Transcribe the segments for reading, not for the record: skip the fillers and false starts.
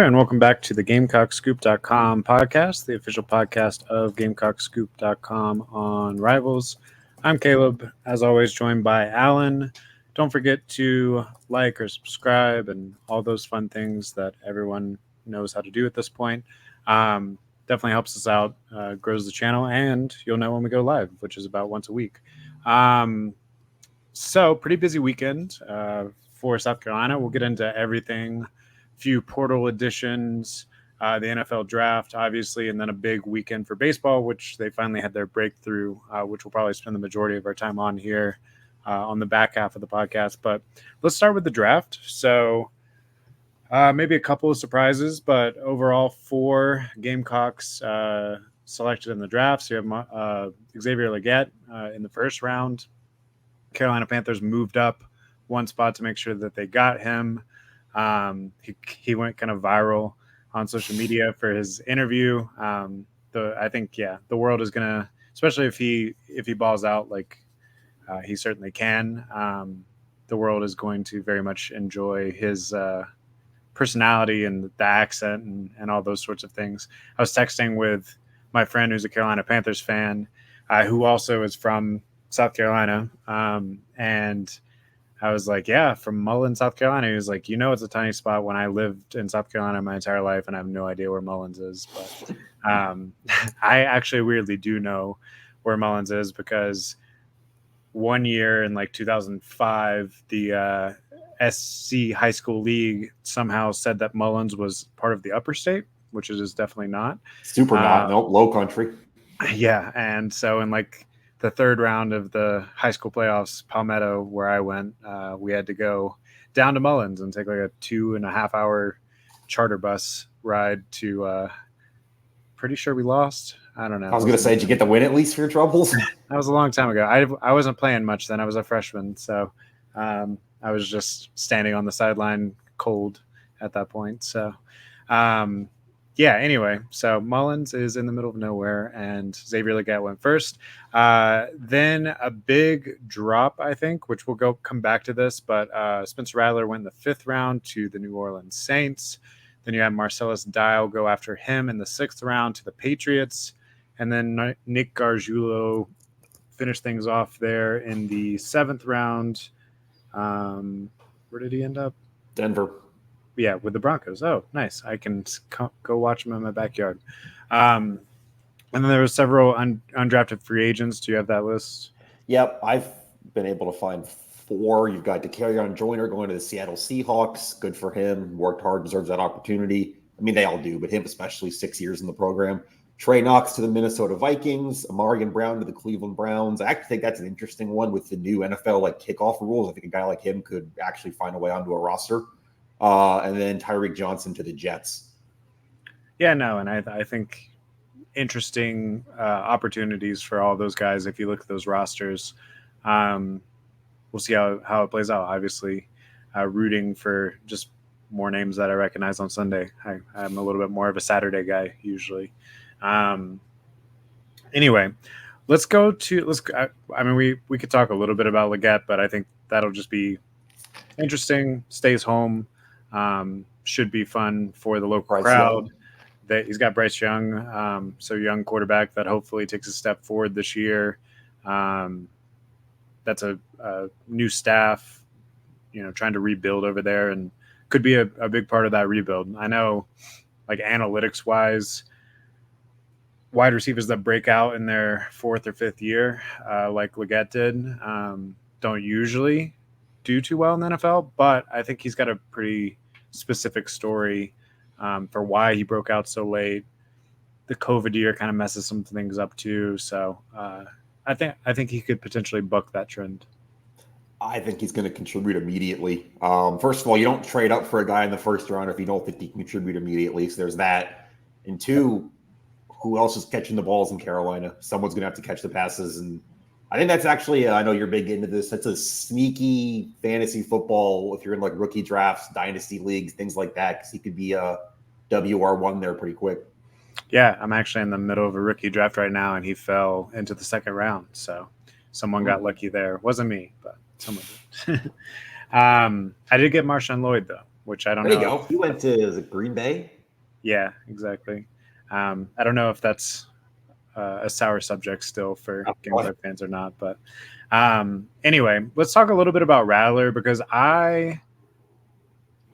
right, and welcome back to the GamecockScoop.com podcast, the official podcast of GamecockScoop.com on Rivals. I'm Caleb, as always, joined by Alan. Don't forget to like or subscribe and all those fun things that everyone knows how to do at this point. Definitely helps us out, grows the channel, and you'll know when we go live, which is about once a week. So, pretty busy weekend for South Carolina. We'll get into everything. Few portal additions, the NFL draft, obviously, and then a big weekend for baseball, which they finally had their breakthrough, which we'll probably spend the majority of our time on here on the back half of the podcast. But let's start with the draft. So maybe a couple of surprises, but overall 4 Gamecocks selected in the draft. So you have Xavier Legette in the first round. Carolina Panthers moved up one spot to make sure that they got him. He went kind of viral on social media for his interview. I think the world is gonna, especially if he balls out like he certainly can. The world is going to very much enjoy his personality and the accent and all those sorts of things. I was texting with my friend who's a Carolina Panthers fan, who also is from South Carolina, and I was like, yeah, from Mullins, South Carolina. He was like, it's a tiny spot. When I lived in South Carolina my entire life, and I have no idea where Mullins is. But I actually weirdly do know where Mullins is, because one year in like 2005, the SC High School League somehow said that Mullins was part of the upper state, which it is definitely not. Super not. Nope, low country. Yeah, and so in like the third round of the high school playoffs, Palmetto, where I went, we had to go down to Mullins and take like a 2.5 hour charter bus ride to, pretty sure we lost. I don't know. I was going to say, did you get the win at least for your troubles? That was a long time ago. I wasn't playing much then. I was a freshman. So I was just standing on the sideline cold at that point. So, anyway, so Mullins is in the middle of nowhere, and Xavier Legette went first. Then a big drop, I think, which we'll come back to this, but Spencer Rattler went in the 5th round to the New Orleans Saints. Then you have Marcellus Dial go after him in the 6th round to the Patriots. And then Nick Gargiulo finished things off there in the 7th round. Where did he end up? Denver. Yeah, with the Broncos. Oh, nice. I can go watch them in my backyard. And then there were several undrafted free agents. Do you have that list? Yep, I've been able to find 4. You've got DeCarrion Joyner going to the Seattle Seahawks. Good for him. Worked hard, deserves that opportunity. I mean, they all do, but him especially, 6 years in the program. Trey Knox to the Minnesota Vikings. Amarian Brown to the Cleveland Browns. I actually think that's an interesting one with the new NFL kickoff rules. I think a guy like him could actually find a way onto a roster. And then Tyreek Johnson to the Jets. Yeah, no, and I think interesting opportunities for all those guys if you look at those rosters. We'll see how it plays out. Obviously, rooting for just more names that I recognize on Sunday. I'm a little bit more of a Saturday guy usually. Anyway, let's go to we could talk a little bit about Legette, but I think that'll just be interesting. Stays home. Should be fun for the local crowd. That he's got Bryce Young, so young quarterback that hopefully takes a step forward this year. That's a new staff, trying to rebuild over there, and could be a big part of that rebuild. I know, like analytics wise, wide receivers that break out in their 4th or 5th year, like Legette did, don't usually do too well in the NFL, but I think he's got a pretty specific story for why he broke out so late. The COVID year kind of messes some things up too. So I think he could potentially buck that trend. I think he's going to contribute immediately. First of all, you don't trade up for a guy in the 1st round if you don't think he can contribute immediately. So there's that. And 2, who else is catching the balls in Carolina? Someone's going to have to catch the passes. And I think that's actually, I know you're big into this. That's a sneaky fantasy football if you're in like rookie drafts, dynasty leagues, things like that, because he could be a WR1 there pretty quick. Yeah, I'm actually in the middle of a rookie draft right now, and he fell into the 2nd round. So someone got lucky there. Wasn't me, but someone did. I did get Marshawn Lloyd, though. which I don't There you know. go. He went to is it Green Bay? Yeah, exactly. I don't know if that's a sour subject still for Gamecock fans or not. But anyway, let's talk a little bit about Rattler because I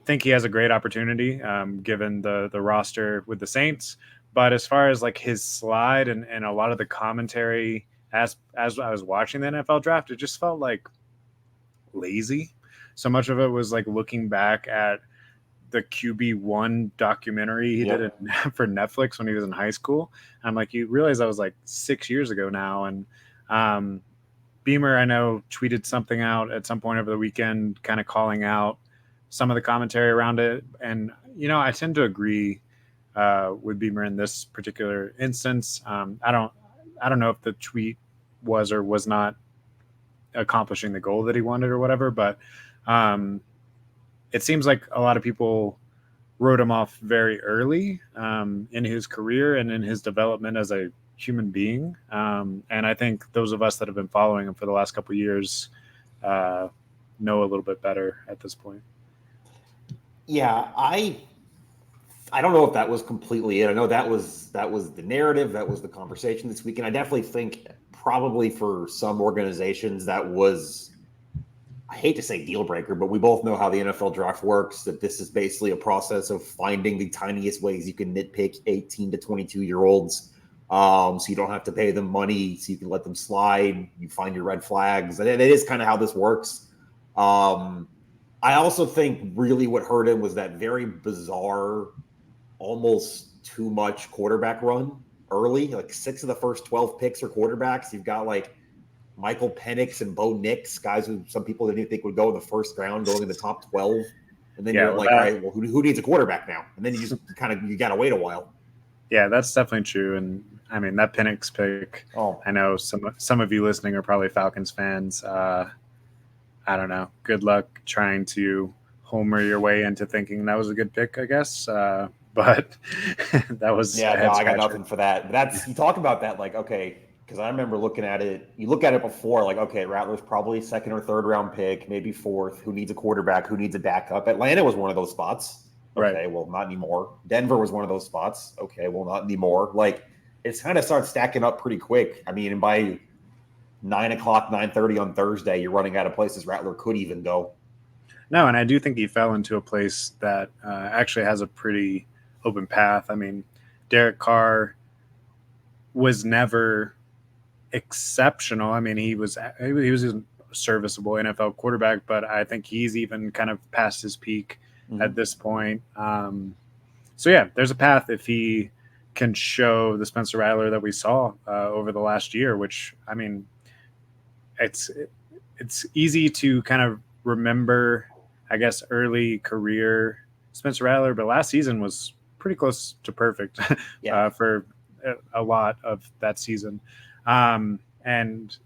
think he has a great opportunity given the roster with the Saints. But as far as like his slide and a lot of the commentary as I was watching the NFL draft, it just felt like lazy. So much of it was like looking back at the QB1 documentary he did for Netflix when he was in high school. I'm like, you realize that was like 6 years ago now. And um, Beamer, I know, tweeted something out at some point over the weekend, kind of calling out some of the commentary around it. And, I tend to agree with Beamer in this particular instance. I don't know if the tweet was or was not accomplishing the goal that he wanted or whatever, but um, it seems like a lot of people wrote him off very early in his career and in his development as a human being. And I think those of us that have been following him for the last couple of years know a little bit better at this point. Yeah, I don't know if that was completely it. I know that was the narrative, that was the conversation this week, and I definitely think probably for some organizations that was, I hate to say deal breaker, but we both know how the NFL draft works, that this is basically a process of finding the tiniest ways you can nitpick 18 to 22-year-olds. So you don't have to pay them money, so you can let them slide. You find your red flags. And it is kind of how this works. I also think really what hurt him was that very bizarre, almost too much quarterback run early. Like 6 of the first 12 picks are quarterbacks. You've got like Michael Penix and Bo Nix, guys who some people didn't think would go in the first round, going in the top 12. And then you're like, all right, well, who needs a quarterback now? And then you just you got to wait a while. Yeah, that's definitely true. And I mean, that Penix pick, I know some of you listening are probably Falcons fans. I don't know. Good luck trying to homer your way into thinking that was a good pick, I guess. But that was I got nothing for that. But that's you talk about that like okay, because I remember looking at it. You look at it before, like okay, Rattler's probably second or third round pick, maybe fourth. Who needs a quarterback? Who needs a backup? Atlanta was one of those spots. Okay, well, not anymore. Denver was one of those spots. Okay, well, not anymore. Like it's kind of starts stacking up pretty quick. I mean, and by 9:00, 9:30 on Thursday, you're running out of places Rattler could even go. No, and I do think he fell into a place that actually has a pretty open path. I mean, Derek Carr was never exceptional. I mean, he was a serviceable NFL quarterback, but I think he's even kind of past his peak at this point. So yeah, there's a path if he can show the Spencer Rattler that we saw over the last year. Which I mean, it's easy to kind of remember, I guess, early career Spencer Rattler, but last season was pretty close to perfect for a lot of that season. And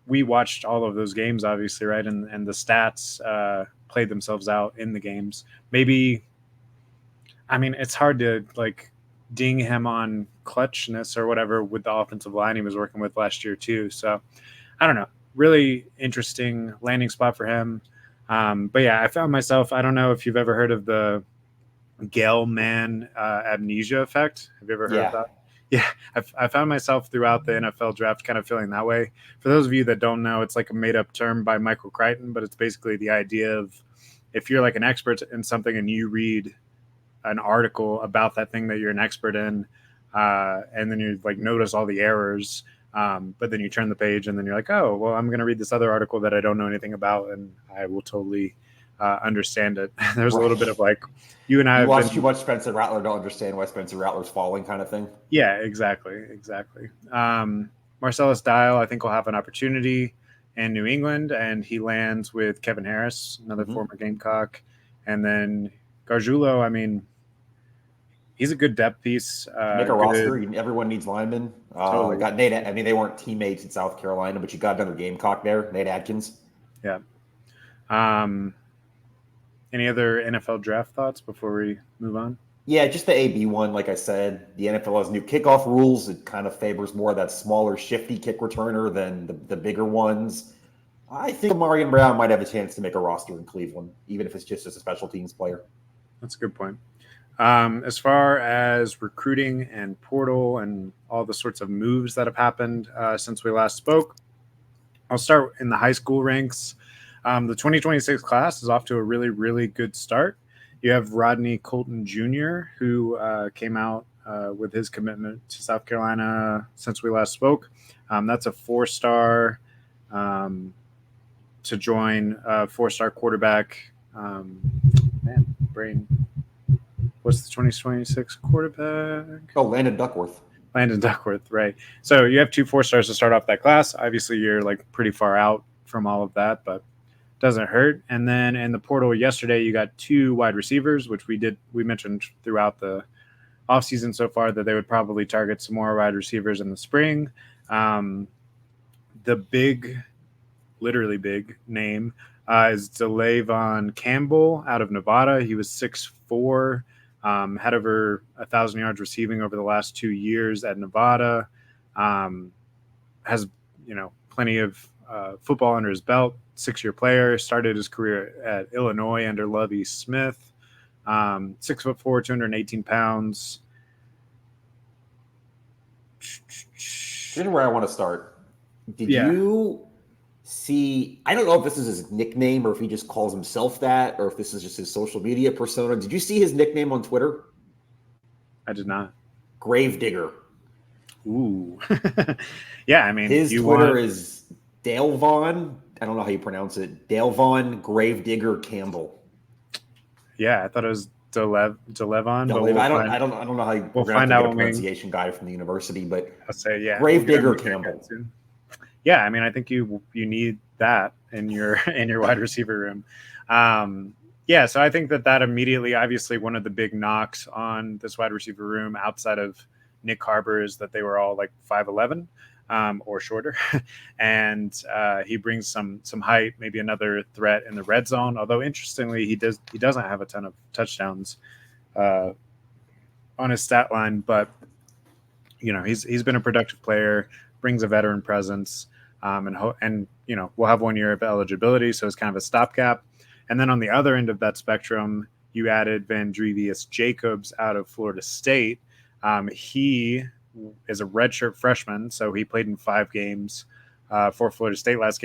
we watched all of those games, obviously, right? And the stats played themselves out in the games. Maybe, I mean, it's hard to like ding him on clutchness or whatever with the offensive line he was working with last year too. So I don't know. Really interesting landing spot for him. But yeah, I found myself, I don't know if you've ever heard of the Gale-Man amnesia effect. Have you ever heard of that? Yeah, I found myself throughout the NFL draft kind of feeling that way. For those of you that don't know, it's like a made-up term by Michael Crichton, but it's basically the idea of if you're like an expert in something and you read an article about that thing that you're an expert in, and then you like notice all the errors, but then you turn the page and then you're like, oh, well, I'm going to read this other article that I don't know anything about, and I will totally understand it. There's a little bit of like, you and I have watched too much Spencer Rattler to understand why Spencer Rattler's falling kind of thing. Yeah, exactly. Marcellus Dial, I think, will have an opportunity in New England, and he lands with Kevin Harris, another former Gamecock. And then Gargiulo, I mean, he's a good depth piece. Make a roster. Everyone needs linemen. Totally. Got Nate. I mean, they weren't teammates in South Carolina, but you got another Gamecock there, Nate Adkins. Yeah. Any other NFL draft thoughts before we move on? Yeah, just the AB one. Like I said, the NFL has new kickoff rules. It kind of favors more that smaller, shifty kick returner than the bigger ones. I think Marion Brown might have a chance to make a roster in Cleveland, even if it's just as a special teams player. That's a good point. As far as recruiting and portal and all the sorts of moves that have happened since we last spoke, I'll start in the high school ranks. The 2026 class is off to a really, really good start. You have Rodney Colton Jr., who came out with his commitment to South Carolina since we last spoke. That's a 4-star um, to join a 4-star quarterback. Man, brain. What's the 2026 quarterback? Oh, Landon Duckworth. Landon Duckworth, right? So you have 2 4-stars to start off that class. Obviously, you're like pretty far out from all of that, but doesn't hurt. And then in the portal yesterday, you got 2 wide receivers, which we mentioned throughout the offseason so far that they would probably target some more wide receivers in the spring. Um, the big, literally big name is DeLayvon Campbell out of Nevada. He was 6'4", had over 1,000 yards receiving over the last 2 years at Nevada. Has plenty of football under his belt. 6-year player. Started his career at Illinois under Lovie Smith. 6'4", 218 pounds. Here's where I want to start. Did Yeah. you see? I don't know if this is his nickname or if he just calls himself that, or if this is just his social media persona. Did you see his nickname on Twitter? I did not. Gravedigger. Ooh. Yeah, I mean, his Twitter is Dale Vaughn. I don't know how you pronounce it. Dale Vaughn Gravedigger Campbell. Yeah, I thought it was DeLevon. I don't know how you, we'll find out a pronunciation guy from the university, but I'll say Gravedigger Campbell. Yeah, I mean, I think you need that in your wide receiver room. Yeah, so I think that immediately, obviously, one of the big knocks on this wide receiver room outside of Nick Harbor is that they were all like 5'11", or shorter, and he brings some height, maybe another threat in the red zone. Although interestingly, he doesn't have a ton of touchdowns on his stat line, but he's been a productive player, brings a veteran presence, and we'll have 1 year of eligibility, so it's kind of a stopgap. And then on the other end of that spectrum, you added Vandrevius Jacobs out of Florida State. He is a redshirt freshman, so he played in 5 games for Florida State last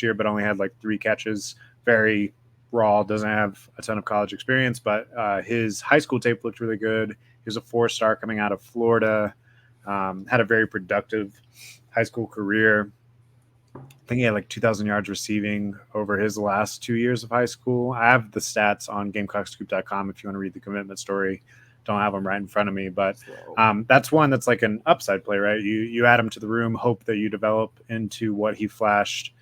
year, but only had like 3 catches. Very raw, doesn't have a ton of college experience, but his high school tape looked really good. He was a 4-star coming out of Florida. Had a very productive high school career. I think he had like 2,000 yards receiving over his last 2 years of high school. I have the stats on GamecockScoop.com if you want to read the commitment story. Don't have them right in front of me, but that's one that's like an upside play, right? You add him to the room, hope that you develop into what he flashed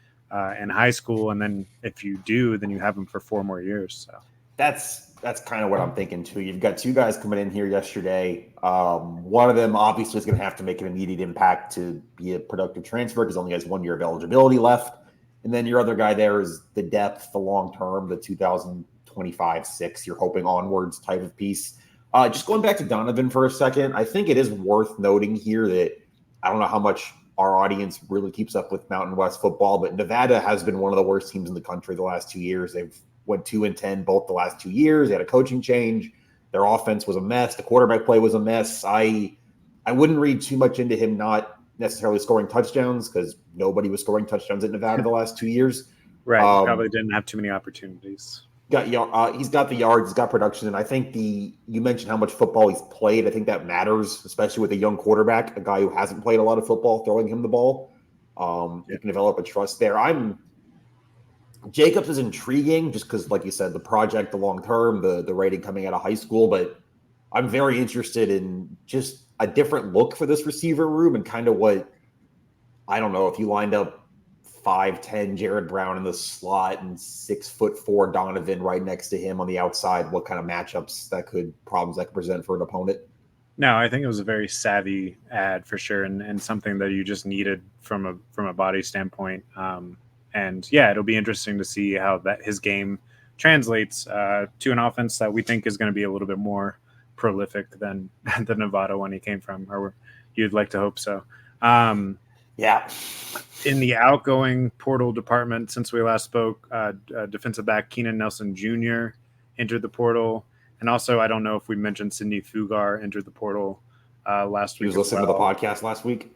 in high school, and then if you do, then you have him for 4 more years. So that's kind of what I'm thinking too. You've got 2 guys coming in here yesterday. One of them obviously is going to have to make an immediate impact to be a productive transfer because he only has 1 year of eligibility left. And then your other guy there is the depth, the long term, the 2025-6. You're hoping onwards type of piece. Just going back to Donovan for a second, I think it is worth noting here that I don't know how much our audience really keeps up with Mountain West football, but Nevada has been one of the worst teams in the country the last 2 years. They've went 2-10 both the last 2 years. They had a coaching change. Their offense was a mess. The quarterback play was a mess. I wouldn't read too much into him not necessarily scoring touchdowns because nobody was scoring touchdowns at Nevada the last 2 years. Right. Probably didn't have too many opportunities. He's got the yards, he's got production, and I think you mentioned how much football he's played. I think that matters, especially with a young quarterback, a guy who hasn't played a lot of football, throwing him the ball. You can develop a trust there. Jacobs is intriguing just because, like you said, the project, the long term, the rating coming out of high school, but I'm very interested in just a different look for this receiver room and kind of what, I don't know, if you lined up 5'10" Jared Brown in the slot and 6'4" Donovan right next to him on the outside, what kind of problems that could present for an opponent? No, I think it was a very savvy ad for sure, and something that you just needed from a body standpoint. And yeah, it'll be interesting to see how his game translates to an offense that we think is going to be a little bit more prolific than the Nevada one he came from, or you'd like to hope so. Yeah. In the outgoing portal department, since we last spoke, defensive back Keenan Nelson Jr. entered the portal. And also, I don't know if we mentioned Sidney Fugar entered the portal last He week was as listening to the well. podcast last week.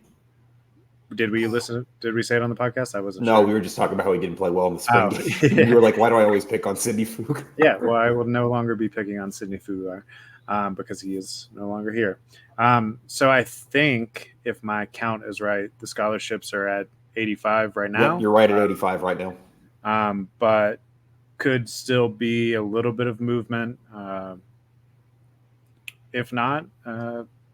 Did we listen? Did we say it on the podcast? I wasn't No, sure. we were just talking about how he didn't play well in the spring Oh, game. And you yeah. were like, why do I always pick on Sidney Fook? Yeah, well, I will no longer be picking on Sidney Fugar because he is no longer here. So I think if my count is right, the scholarships are at 85 right Yep, now, you're right at 85 right now. but could still be a little bit of movement. If not,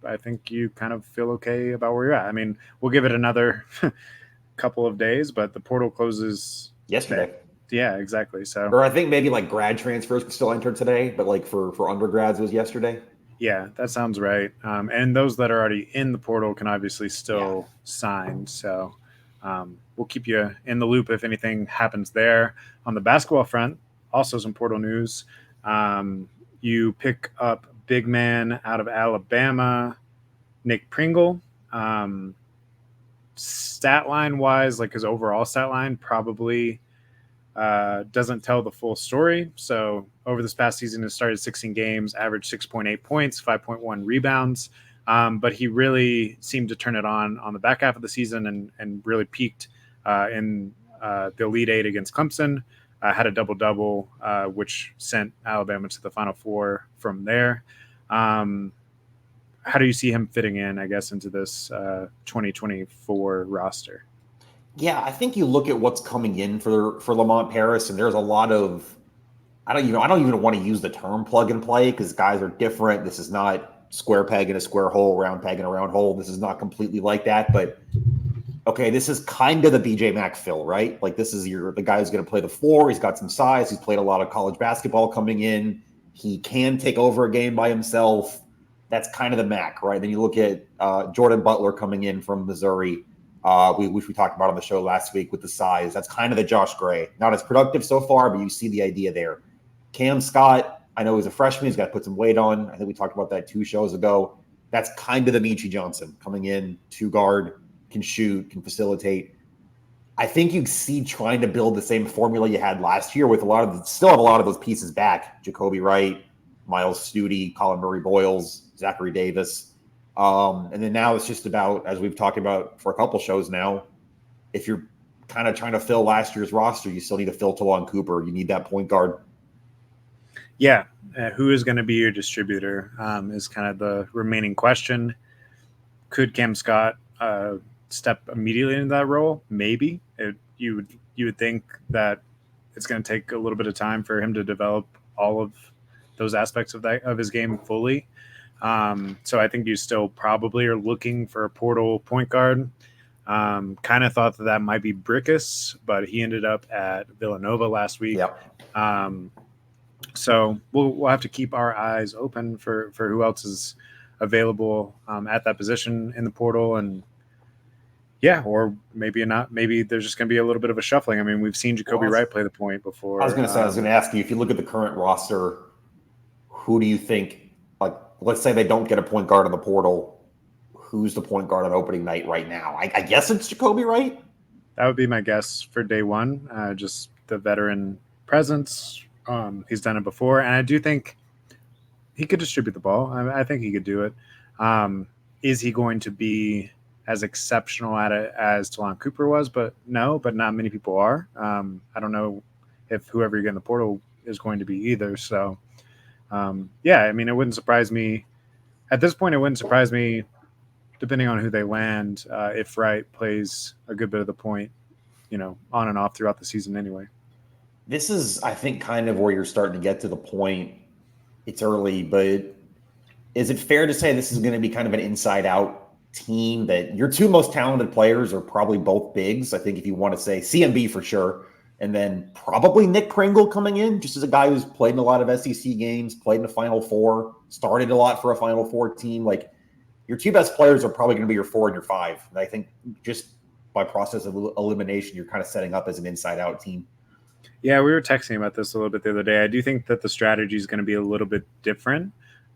I think you kind of feel okay about where you're at. I mean, we'll give it another couple of days, but the portal closes today. Yesterday. Yeah, exactly. So Or I think maybe like grad transfers could still enter today, but like for undergrads, it was yesterday. yeah, that sounds right. And those that are already in the portal can obviously Yeah. still sign. So we'll keep you in the loop if anything happens there. On the basketball front, also some portal news. You pick up big man out of Alabama, Nick Pringle. Stat line wise, like his overall stat line, probably doesn't tell the full story. So over this past season, he started 16 games, averaged 6.8 points, 5.1 rebounds. But he really seemed to turn it on the back half of the season and really peaked in the Elite Eight against Clemson. Had a double double, which sent Alabama to the Final Four from there. How do you see him fitting in, I guess, into this 2024 roster? Yeah, I think you look at what's coming in for Lamont Paris, and there's a lot of I don't even want to use the term plug and play because guys are different. This is not square peg in a square hole, round peg in a round hole. This is not completely like that, but okay, this is kind of the BJ Mack fill, right? Like this is the guy who's going to play the floor. He's got some size. He's played a lot of college basketball coming in. He can take over a game by himself. That's kind of the Mac, right? Then you look at Jordan Butler coming in from Missouri, which we talked about on the show last week with the size. That's kind of the Josh Gray. Not as productive so far, but you see the idea there. Cam Scott, I know he's a freshman. He's got to put some weight on. I think we talked about that 2 shows ago. That's kind of the Michi Johnson coming in, 2-guard, can shoot, can facilitate. I think you see trying to build the same formula you had last year with still have a lot of those pieces back. Jacoby Wright, Miles Studi, Colin Murray-Boyles, Zachary Davis. And then now it's just about, as we've talked about for a couple shows now, if you're kind of trying to fill last year's roster, you still need to fill Talon Cooper. You need that point guard. Yeah. Who is going to be your distributor is kind of the remaining question. Could Cam Scott step immediately into that role? Maybe. You would think that it's going to take a little bit of time for him to develop all of those aspects of his game fully. So I think you still probably are looking for a portal point guard. Kind of thought that might be Brickus, but he ended up at Villanova last week. Yep. So we'll have to keep our eyes open for who else is available at that position in the portal. And yeah, or maybe not. Maybe there's just going to be a little bit of a shuffling. I mean, we've seen Jacoby Wright play the point before. I was going to ask you, if you look at the current roster, who do you think, like, let's say they don't get a point guard in the portal, who's the point guard on opening night right now? I guess it's Jacoby Wright. That would be my guess for day one. Just the veteran presence. He's done it before, and I do think he could distribute the ball. I think he could do it. Is he going to be as exceptional at it as Talon Cooper was? But not many people are. I don't know if whoever you get in the portal is going to be either. So, yeah, I mean, it wouldn't surprise me. At this point, it wouldn't surprise me, depending on who they land, if Wright plays a good bit of the point, on and off throughout the season anyway. This is, I think, kind of where you're starting to get to the point. It's early, but is it fair to say this is going to be kind of an inside-out team, that your 2 most talented players are probably both bigs? I think if you want to say CMB for sure, and then probably Nick Pringle coming in, just as a guy who's played in a lot of SEC games, played in the Final Four, started a lot for a Final Four team. Like, your 2 best players are probably going to be your 4 and your 5. And I think just by process of elimination, you're kind of setting up as an inside-out team. Yeah, we were texting about this a little bit the other day. I do think that the strategy is going to be a little bit different,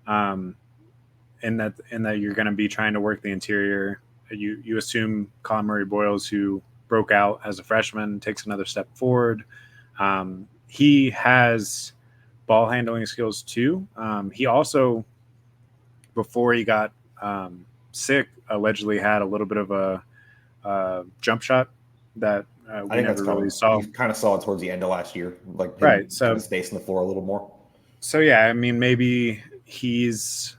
in that you're going to be trying to work the interior. You assume Colin Murray-Boyles, who broke out as a freshman, takes another step forward. He has ball handling skills too. He also, before he got sick, allegedly had a little bit of a jump shot that I we think that's never really coming. saw. You kind of saw it towards the end of last year, like Right. him kind of spacing the floor a little more. So yeah, I mean, maybe he's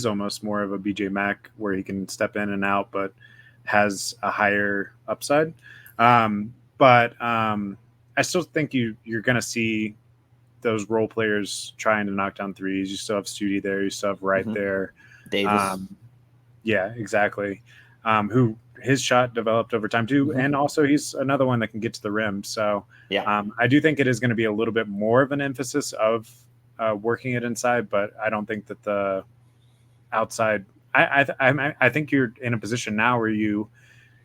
almost more of a BJ Mack where he can step in and out, but has a higher upside. But I still think you're going to see those role players trying to knock down threes. You still have Studi there. You still have Wright Mm-hmm. there. Davis. Um, yeah, exactly. Who his shot developed over time too, Mm-hmm. and also he's another one that can get to the rim. So Yeah. I do think it is going to be a little bit more of an emphasis of working it inside, but I don't think that the outside. I think you're in a position now where you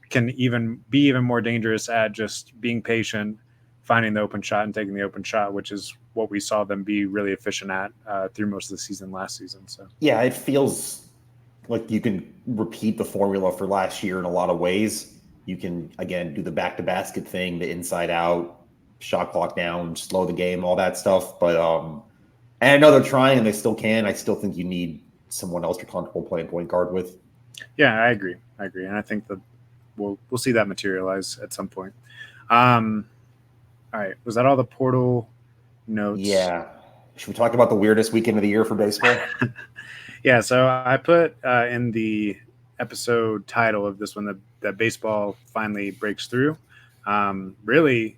can even be even more dangerous at just being patient, finding the open shot and taking the open shot, which is what we saw them be really efficient at through most of the season last season. So Yeah, it feels like you can repeat the formula for last year in a lot of ways. You can again do the back to basket thing, the inside out, shot clock down, slow the game, all that stuff. But and I know they're trying and they still can. I still think you need someone else you're comfortable playing point guard with. yeah, I agree. And I think that we'll see that materialize at some point. Um, all right, was that all the portal notes? Yeah. Should we talk about the weirdest weekend of the year for baseball? Yeah, so I put in the episode title of this one that baseball finally breaks through. Really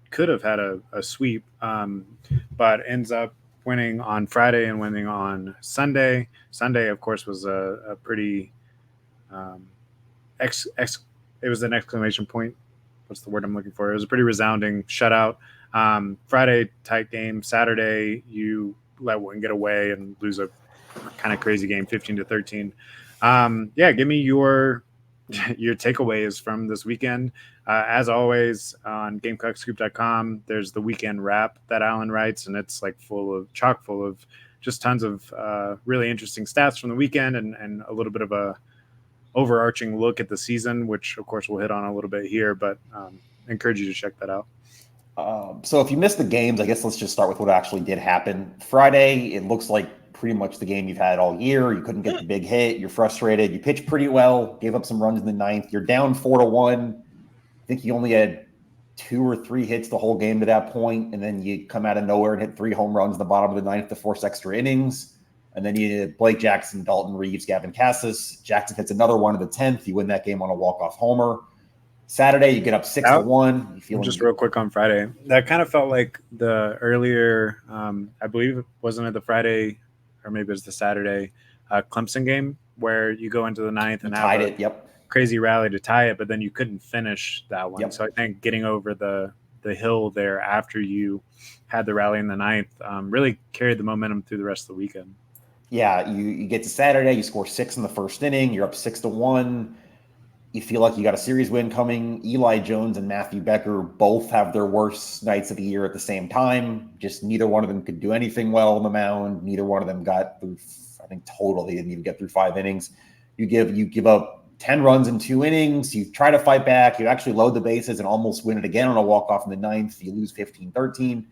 could have had a sweep, but ends up winning on Friday and winning on Sunday. Sunday, of course, was a pretty um, ex, ex, it was an exclamation point. What's the word I'm looking for? It was a pretty resounding shutout. Friday, tight game. Saturday, you let one get away and lose a kind of crazy game, 15-13. Yeah, give me your takeaways from this weekend. As always, on GamecockScoop.com, there's the weekend wrap that Alan writes, and it's like chock full of just tons of really interesting stats from the weekend and a little bit of a overarching look at the season, which of course we'll hit on a little bit here, but I encourage you to check that out. So if you missed the games, I guess let's just start with what actually did happen. Friday, it looks like pretty much the game you've had all year. You couldn't get the big hit. You're frustrated. You pitched pretty well, gave up some runs in the ninth. You're down 4-1. I think you only had 2 or 3 hits the whole game to that point, and then you come out of nowhere and hit 3 home runs in the bottom of the ninth to force extra innings. And then you had Blake Jackson, Dalton Reeves, Gavin Cassis. Jackson hits another one in the 10th. You win that game on a walk-off homer. Saturday, you get up 6-1. You feeling just real quick on Friday, that kind of felt like the earlier, I believe, wasn't it the Friday or maybe it was the Saturday Clemson game where you go into the ninth and have tied a it. Yep. crazy rally to tie it, but then you couldn't finish that one. Yep. So I think getting over the hill there after you had the rally in the ninth really carried the momentum through the rest of the weekend. Yeah, you get to Saturday, you score 6 in the first inning, you're up 6-1. You feel like you got a series win coming. Eli Jones and Matthew Becker both have their worst nights of the year at the same time. Just neither one of them could do anything well on the mound. Neither one of them got through, I think total, they didn't even get through 5 innings. You give up 10 runs in 2 innings. You try to fight back. You actually load the bases and almost win it again on a walk-off in the ninth. You lose 15-13.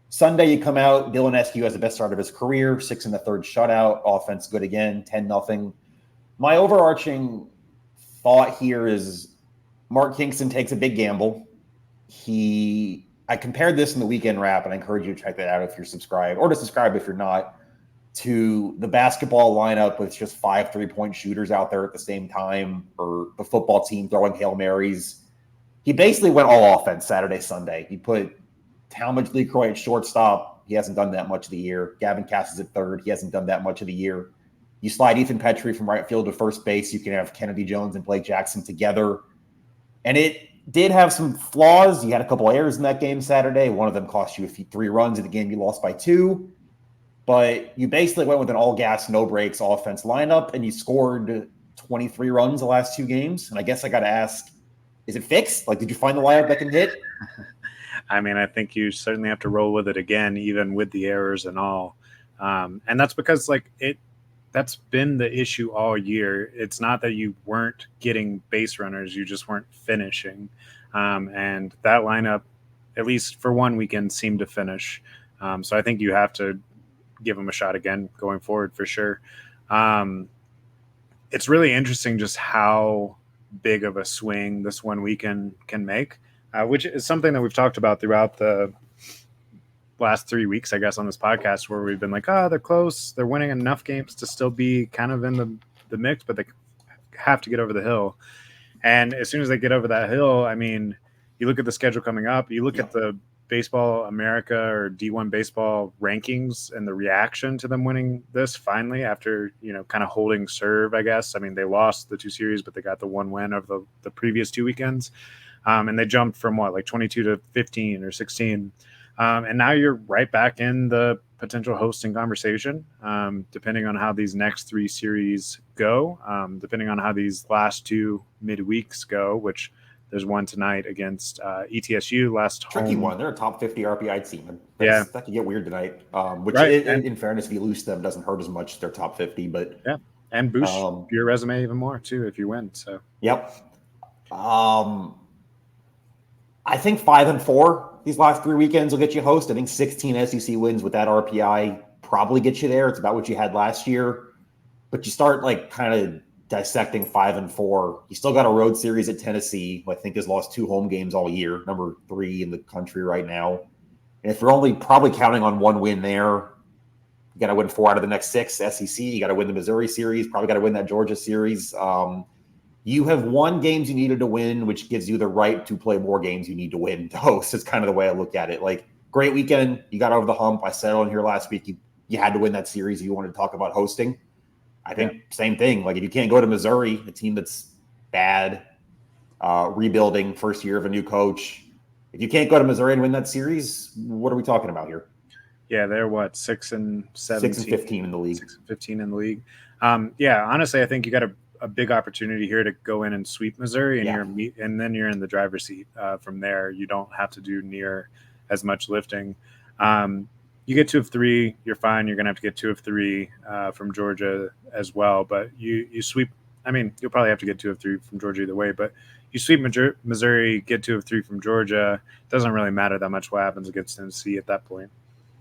Sunday, you come out. Dylan Eskew has the best start of his career, 6 in the third shutout. Offense good again, 10-0. My overarching thought here is Mark Kingston takes a big gamble. I compared this in the weekend wrap, and I encourage you to check that out if you're subscribed, or to subscribe if you're not, to the basketball lineup with just 5 3-point shooters out there at the same time, or the football team throwing Hail Marys. He basically went all offense Saturday, Sunday. He put Talmadge LeCroy at shortstop. He hasn't done that much of the year. Gavin Cassis at third. He hasn't done that much of the year. You slide Ethan Petrie from right field to first base. You can have Kennedy Jones and Blake Jackson together. And it did have some flaws. You had a couple errors in that game Saturday. One of them cost you 3 runs in the game you lost by 2. But you basically went with an all-gas, no-breaks offense lineup, and you scored 23 runs the last 2 games. And I guess I got to ask, is it fixed? Like, did you find the lineup that can hit? I mean, I think you certainly have to roll with it again, even with the errors and all. And that's because, that's been the issue all year. It's not that you weren't getting base runners, you just weren't finishing. And that lineup, at least for one weekend, seemed to finish. So I think you have to give them a shot again going forward for sure. Um, it's really interesting just how big of a swing this one weekend can make, which is something that we've talked about throughout the last 3 weeks, I guess, on this podcast, where we've been like, oh, they're close. They're winning enough games to still be kind of in the mix, but they have to get over the hill. And as soon as they get over that hill, I mean, you look at the schedule coming up, you look at the Baseball America or D1 baseball rankings and the reaction to them winning this finally after, kind of holding serve, I guess. I mean, they lost the 2 series, but they got the 1 win of the previous 2 weekends. And they jumped from like 22 to 15 or 16. And now you're right back in the potential hosting conversation, depending on how these next 3 series go, depending on how these last 2 midweeks go, which there's one tonight against ETSU last Tricky home. one. They're a top 50 RPI team. Yeah. That could get weird tonight, which right. in fairness, if you lose them, doesn't hurt as much. They're top 50, but yeah. And boost your resume even more too if you win. So yep. I think 5-4 these last 3 weekends will get you host. I think 16 SEC wins with that RPI probably get you there. It's about what you had last year, but you start like kind of dissecting 5-4. You still got a road series at Tennessee, who I think has lost 2 home games all year, number 3 in the country right now. And if you're only probably counting on 1 win there, you got to win 4 out of the next 6 SEC. You got to win the Missouri series, probably got to win that Georgia series. You have won games you needed to win, which gives you the right to play more games you need to win to host. It's kind of the way I look at it. Like, great weekend. You got over the hump. I said on here last week, you had to win that series if you wanted to talk about hosting. I think same thing. Like, if you can't go to Missouri, a team that's bad, rebuilding, first year of a new coach, if you can't go to Missouri and win that series, what are we talking about here? Yeah, they're what, 6 and 17, 6 and 15 in the league. 6 and 15 in the league. Honestly, I think you got a big opportunity here to go in and sweep Missouri, and then you're in the driver's seat. From there, you don't have to do near as much lifting. You get 2 of 3, you're fine. You're going to have to get 2 of 3 from Georgia as well. But you sweep. I mean, you'll probably have to get 2 of 3 from Georgia either way. But you sweep Missouri, get 2 of 3 from Georgia. It doesn't really matter that much what happens against Tennessee at that point.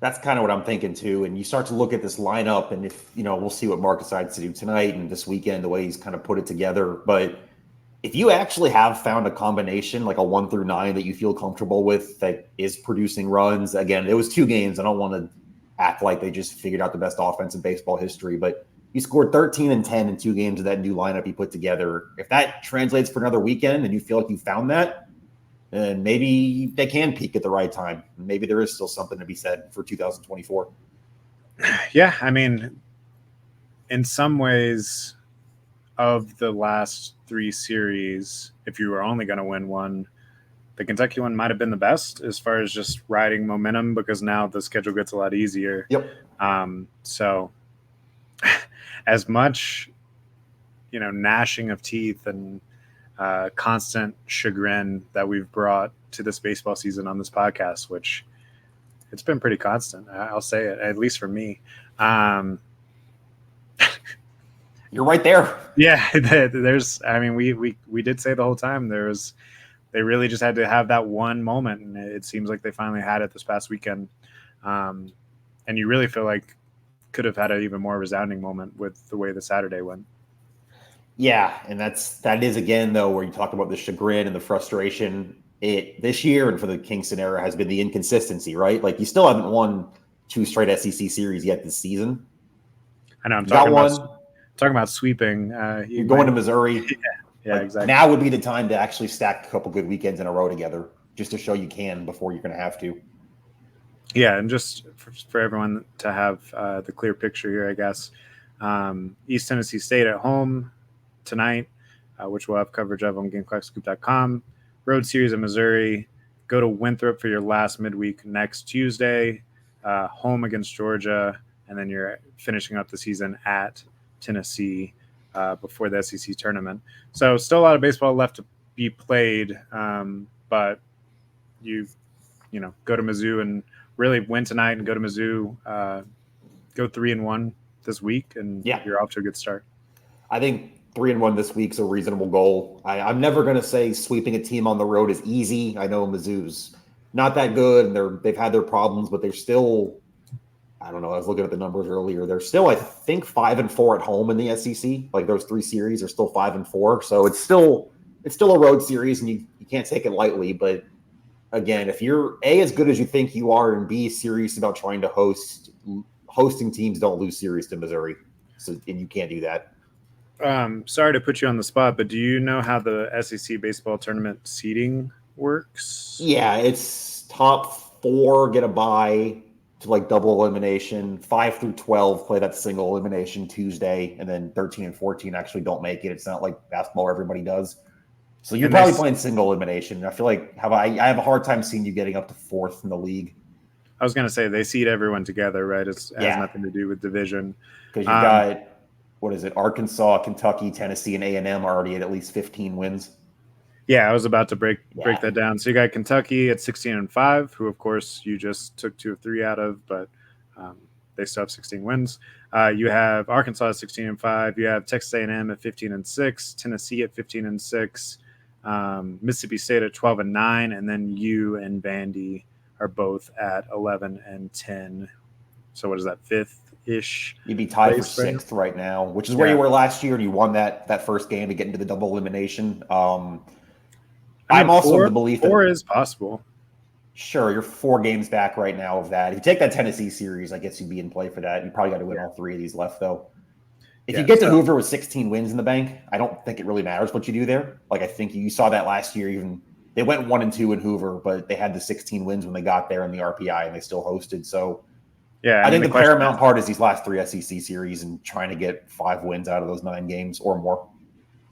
That's kind of what I'm thinking too. And you start to look at this lineup, and if we'll see what Mark decides to do tonight and this weekend, the way he's kind of put it together. But if you actually have found a combination like a 1 through 9 that you feel comfortable with that is producing runs, again, it was 2 games. I don't want to act like they just figured out the best offense in baseball history, but you scored 13 and 10 in 2 games of that new lineup you put together. If that translates for another weekend and you feel like you found that, and maybe they can peak at the right time. Maybe there is still something to be said for 2024. Yeah, I mean, in some ways, of the last 3 series, if you were only going to win one, the Kentucky one might have been the best as far as just riding momentum, because now the schedule gets a lot easier. Yep. So as much, gnashing of teeth and constant chagrin that we've brought to this baseball season on this podcast, which it's been pretty constant. I'll say it, at least for me. You're right there. Yeah, we did say the whole time they really just had to have that one moment, and it seems like they finally had it this past weekend. And you really feel like could have had an even more resounding moment with the way the Saturday went. Yeah, and that is again though where you talk about the chagrin and the frustration. This year and for the Kingston era has been the inconsistency, right? Like, you still haven't won 2 straight SEC series yet this season. I know. I'm talking about sweeping. You're going to Missouri. Yeah, exactly. Now would be the time to actually stack a couple good weekends in a row together, just to show you can before you're going to have to. Yeah, and just for everyone to have the clear picture here, I guess. East Tennessee State at home tonight, which we'll have coverage of on gamecocks.com. Road series in Missouri. Go to Winthrop for your last midweek next Tuesday. Home against Georgia, and then you're finishing up the season at Tennessee before the SEC tournament. So still a lot of baseball left to be played, but you go to Mizzou and really win tonight, and go to Mizzou, go 3-1 this week, and you're off to a good start. I think 3-1 this week's a reasonable goal. I'm never going to say sweeping a team on the road is easy. I know Mizzou's not that good, and they've had their problems, but they're still. I don't know. I was looking at the numbers earlier. They're still, I think, 5-4 at home in the SEC. Like those 3 series are still 5-4, so it's still a road series, and you can't take it lightly. But again, if you're A, as good as you think you are, and B, serious about trying to hosting teams don't lose series to Missouri. So, and you can't do that. Sorry to put you on the spot, but do you know how the SEC baseball tournament seeding works? Yeah, it's top 4 get a bye to like double elimination. 5 through 12 play that single elimination Tuesday, and then 13 and 14 actually don't make it. It's not like basketball where everybody does. So you're And probably playing single elimination. I feel like I have a hard time seeing you getting up to 4th in the league. I was going to say they seed everyone together, right? It has nothing to do with division. Because you've got, what is it, Arkansas, Kentucky, Tennessee, and A&M already at least 15 wins. Yeah, I was about to break that down. So you got Kentucky at 16-5, who of course you just took 2 of 3 out of, but they still have 16 wins. You have Arkansas at 16-5. You have Texas A&M at 15-6, Tennessee at 15-6, Mississippi State at 12-9, and then you and Vandy are both at 11-10. So what is that, 5th-ish? You'd be tied for 6th right now, which is where you were last year, and you won that first game to get into the double elimination. I'm also of the belief that 4 is possible. Sure, you're 4 games back right now of that. If you take that Tennessee series, I guess you'd be in play for that. You probably got to win all 3 of these left, though. If you get to Hoover with 16 wins in the bank, I don't think it really matters what you do there. Like, I think you saw that last year. Even they went 1-2 in Hoover, but they had the 16 wins when they got there in the RPI, and they still hosted. So, I think the paramount part is these last 3 SEC series and trying to get 5 wins out of those 9 games or more.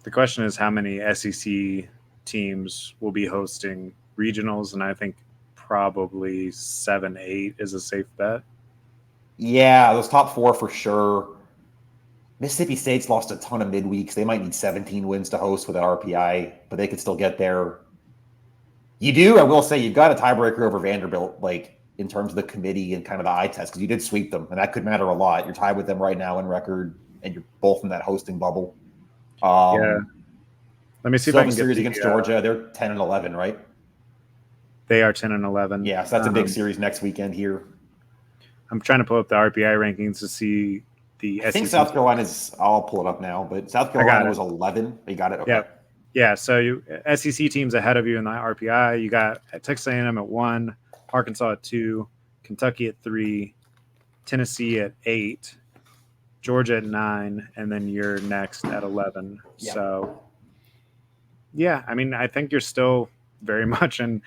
The question is how many SEC teams will be hosting regionals, and I think probably 7-8 is a safe bet. Yeah, those top 4 for sure. Mississippi State's lost a ton of midweeks. They might need 17 wins to host with an RPI, but they could still get there. You do, I will say, you've got a tiebreaker over Vanderbilt, like in terms of the committee and kind of the eye test, because you did sweep them, and that could matter a lot. You're tied with them right now in record, and you're both in that hosting bubble. Let me see if I can series against Georgia. They're 10-11, right? They are 10-11. Yeah, so that's a big series next weekend here. I'm trying to pull up the RPI rankings to see the I think South Carolina's, I'll pull it up now, but South Carolina was 11. You got it? Okay. Yeah, so SEC teams ahead of you in the RPI. You got Texas A&M at 1, Arkansas at 2, Kentucky at 3, Tennessee at 8, Georgia at 9, and then you're next at 11. Yep. So, yeah, I mean, I think you're still very much in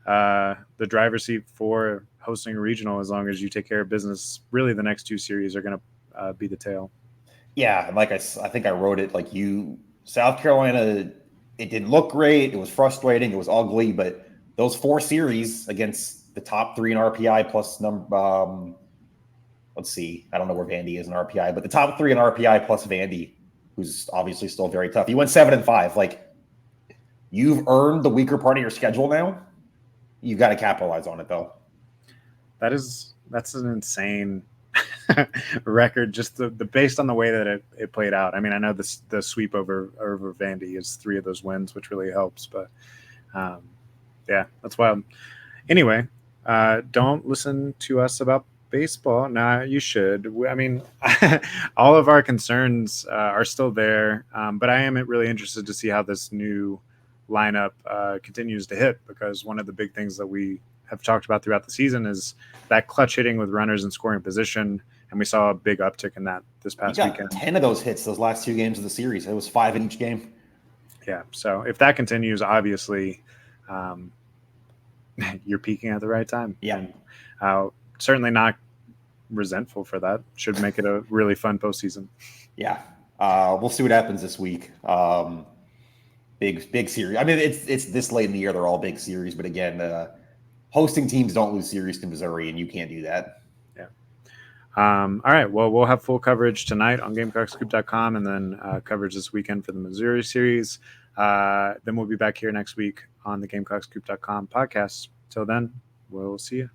the driver's seat for hosting a regional as long as you take care of business. Really, the next 2 series are going to be the tail. Yeah, and like I think I wrote it, like South Carolina, it didn't look great. It was frustrating. It was ugly, but those 4 series against the top 3 in RPI plus let's see, I don't know where Vandy is in RPI, but the top 3 in RPI plus Vandy, who's obviously still very tough. You went 7-5. Like, you've earned the weaker part of your schedule now. You've got to capitalize on it, though. That's an insane record, just the based on the way that it played out. I mean, I know the sweep over Vandy is 3 of those wins, which really helps, but yeah, that's wild. Anyway, don't listen to us about baseball. Nah, you should. I mean, all of our concerns are still there, but I am really interested to see how this new lineup continues to hit, because one of the big things that we have talked about throughout the season is that clutch hitting with runners in scoring position, and we saw a big uptick in that this past weekend. 10 of those hits those last 2 games of the series. It was 5 in each game. Yeah, so if that continues, obviously you're peaking at the right time. Yeah. And certainly not resentful for that. Should make it a really fun postseason. Yeah. We'll see what happens this week. Big series. I mean, it's this late in the year. They're all big series. But again, hosting teams don't lose series to Missouri, and you can't do that. Yeah. All right. Well, we'll have full coverage tonight on GamecockScoop.com, and then coverage this weekend for the Missouri series. Then we'll be back here next week on the GamecockScoop.com podcast. Till then, we'll see you.